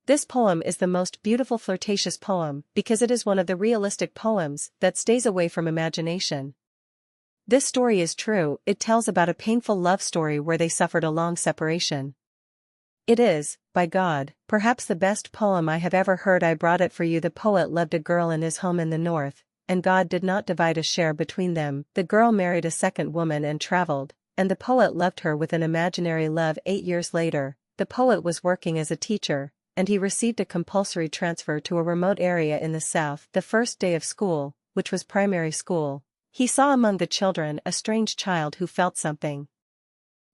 This poem is the most beautiful flirtatious poem because it is one of the realistic poems that stays away from imagination. This story is true. It tells about a painful love story where they suffered a long separation. It is, by God, perhaps the best poem I have ever heard. I brought it for you. The poet loved a girl in his home in the north, and God did not divide a share between them. The girl married a second woman and traveled, and the poet loved her with an imaginary love. 8 years later, the poet was working as a teacher, and he received a compulsory transfer to a remote area in the south. The first day of school, which was primary school, he saw among the children a strange child who felt something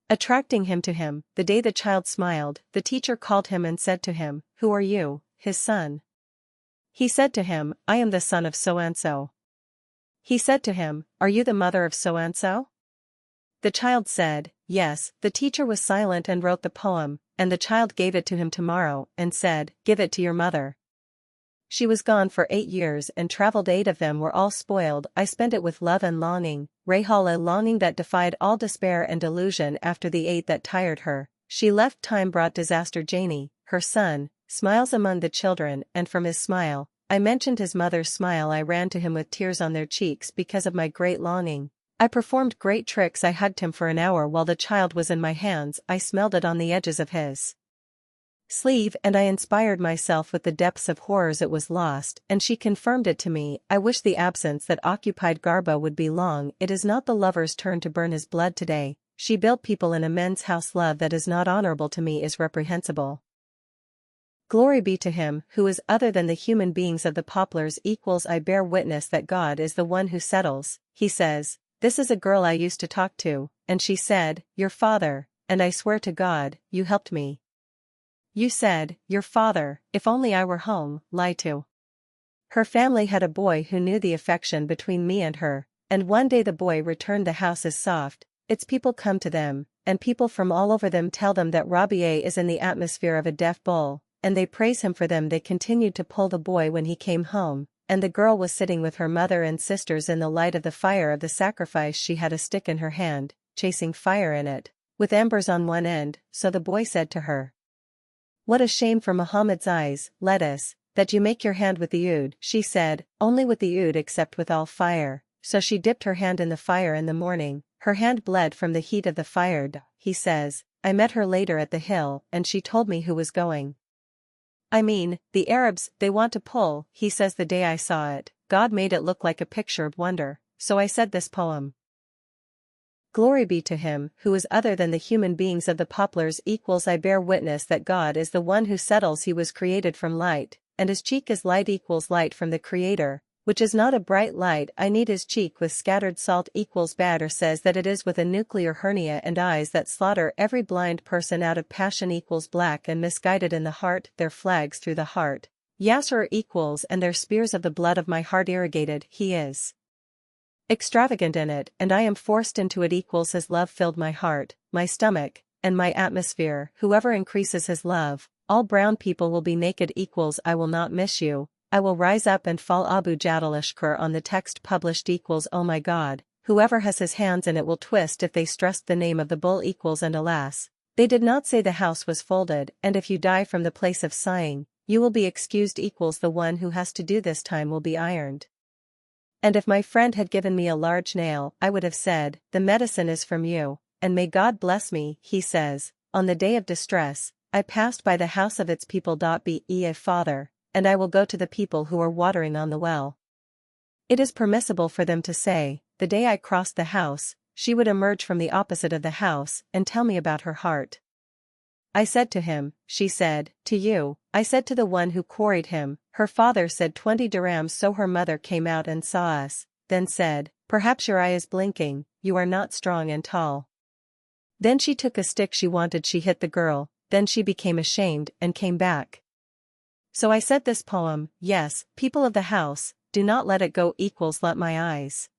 attracting him to him. The day the child smiled, the teacher called him and said to him, "Who are you, his son?" He said to him, "I am the son of so-and-so." He said to him, "Are you the mother of so-and-so?" The child said, "Yes." The teacher was silent and wrote the poem, and the child gave it to him tomorrow and said, "Give it to your mother." She was gone for 8 years and traveled. 8 of them were all spoiled. I spent it with love and longing, Rahal, a longing that defied all despair and delusion. After the 8 that tired her, she left. Time brought disaster. Janie, her son, smiles among the children, and from his smile, I mentioned his mother's smile. I ran to him with tears on their cheeks because of my great longing. I performed great tricks. I hugged him for an hour while the child was in my hands. I smelled it on the edges of his sleeve, and I inspired myself with the depths of horrors. It was lost, and she confirmed it to me. I wish the absence that occupied Garba would be long. It is not the lover's turn to burn his blood today. She built people in a men's house. Love that is not honorable to me is reprehensible. Glory be to him who is other than the human beings of the poplars. I bear witness that God is the one who settles. He says, "This is a girl I used to talk to," and she said, "Your father," and I swear to God, you helped me. You said, "Your father, if only I were home." Lie to. Her family had a boy who knew the affection between me and her, and one day the boy returned. The house is soft, its people come to them, and people from all over them tell them that Rabia is in the atmosphere of a deaf bull, and they praise him for them. They continued to pull the boy when he came home, and the girl was sitting with her mother and sisters in the light of the fire of the sacrifice. She had a stick in her hand, chasing fire in it, with embers on one end. So the boy said to her, "What a shame for Muhammad's eyes, lettuce, that you make your hand with the oud." She said, "Only with the oud except with all fire." So she dipped her hand in the fire in the morning. Her hand bled from the heat of the fire. He says, "I met her later at the hill and she told me who was going. I mean, the Arabs, they want to pull." He says, "The day I saw it, God made it look like a picture of wonder, so I said this poem." Glory be to him who is other than the human beings of the poplars. I bear witness that God is the one who settles. He was created from light, and his cheek is light. Light from the Creator, which is not a bright light. I knead his cheek with scattered salt. Badr says that it is with a nuclear hernia and eyes that slaughter every blind person out of passion. Black and misguided in the heart, their flags through the heart. Yasser and their spears of the blood of my heart irrigated. He is extravagant in it, and I am forced into it. His love filled my heart, my stomach, and my atmosphere. Whoever increases his love, all brown people will be naked. I will not miss you, I will rise up and fall. Abu Jadal Ashkur on the text published. Oh my God, whoever has his hands in it will twist if they stressed the name of the bull. And alas, they did not say the house was folded, and if you die from the place of sighing, you will be excused. The one who has to do this time will be ironed. And if my friend had given me a large nail, I would have said, "The medicine is from you, and may God bless me." He says, "On the day of distress, I passed by the house of its people. Be a father, and I will go to the people who are watering on the well." It is permissible for them to say, "The day I crossed the house," she would emerge from the opposite of the house and tell me about her heart. I said to him, she said, to you. I said to the one who quarried him, her father said 20 dirhams. So her mother came out and saw us, then said, "Perhaps your eye is blinking, you are not strong and tall." Then she took a stick she wanted. She hit the girl, then she became ashamed and came back. So I said this poem. Yes, people of the house, do not let it go. Let my eyes.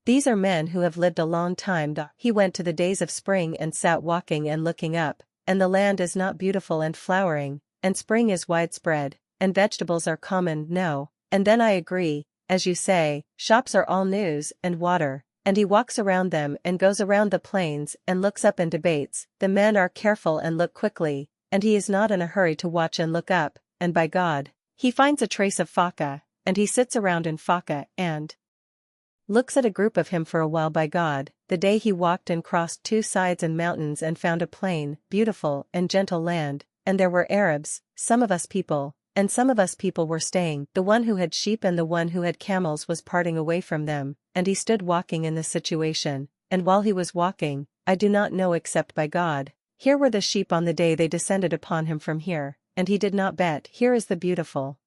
These are men who have lived a long time. He went to the days of spring and sat walking and looking up, and the land is not beautiful and flowering, and spring is widespread, and vegetables are common. No, and then I agree, as you say, shops are all news and water, and he walks around them and goes around the plains and looks up and debates. The men are careful and look quickly, and he is not in a hurry to watch and look up, and by God, he finds a trace of Faka, and he sits around in Faka and looks at a group of him for a while. By God, the day he walked and crossed two sides and mountains and found a plain, beautiful and gentle land, and there were Arabs, some of us people, and some of us people were staying. The one who had sheep and the one who had camels was parting away from them, and he stood walking in this situation, and while he was walking, I do not know except by God, here were the sheep on the day they descended upon him from here, and he did not bet. Here is the beautiful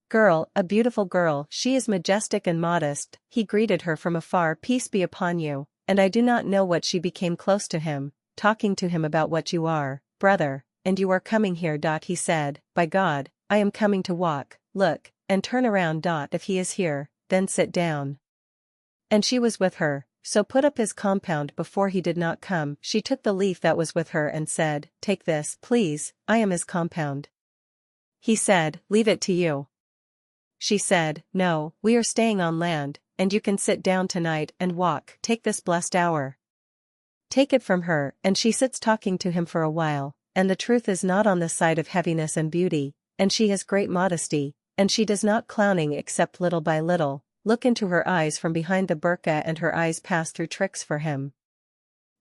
girl, a beautiful girl, she is majestic and modest. He greeted her from afar, peace be upon you, and I do not know what she became close to him, talking to him about what you are, brother, and you are coming here. He said, by God, I am coming to walk, look, and turn around. If he is here, then sit down. And she was with her, so put up his compound before he did not come. She took the leaf that was with her and said, take this, please, I am his compound. He said, leave it to you. She said, no, we are staying on land, and you can sit down tonight and walk. Take this blessed hour. Take it from her, and she sits talking to him for a while, and the truth is not on the side of heaviness and beauty, and she has great modesty, and she does not clowning except little by little, look into her eyes from behind the burqa, and her eyes pass through tricks for him.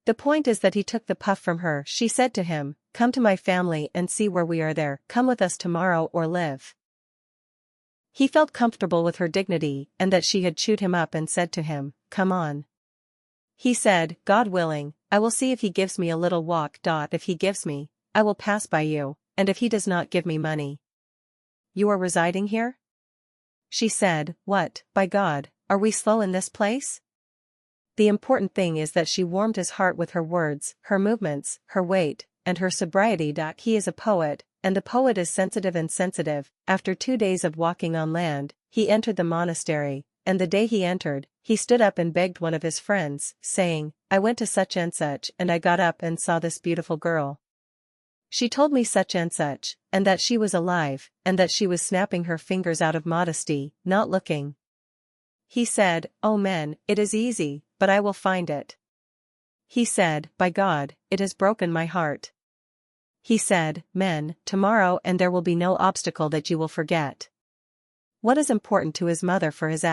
The point is that he took the puff from her. She said to him, come to my family and see where we are there, come with us tomorrow or live. He felt comfortable with her dignity, and that she had chewed him up, and said to him, come on. He said, God willing, I will see if he gives me a little walk. If he gives me, I will pass by you, and if he does not give me money. You are residing here? She said, what, by God, are we slow in this place? The important thing is that she warmed his heart with her words, her movements, her weight, and her sobriety. He is a poet, and the poet is sensitive and sensitive. After 2 days of walking on land, he entered the monastery, and the day he entered, he stood up and begged one of his friends, saying, I went to such and I got up and saw this beautiful girl. She told me such, and that she was alive, and that she was snapping her fingers out of modesty, not looking. He said, oh men, it is easy, but I will find it. He said, by God, it has broken my heart. He said, men, tomorrow and there will be no obstacle that you will forget. What is important to his mother for his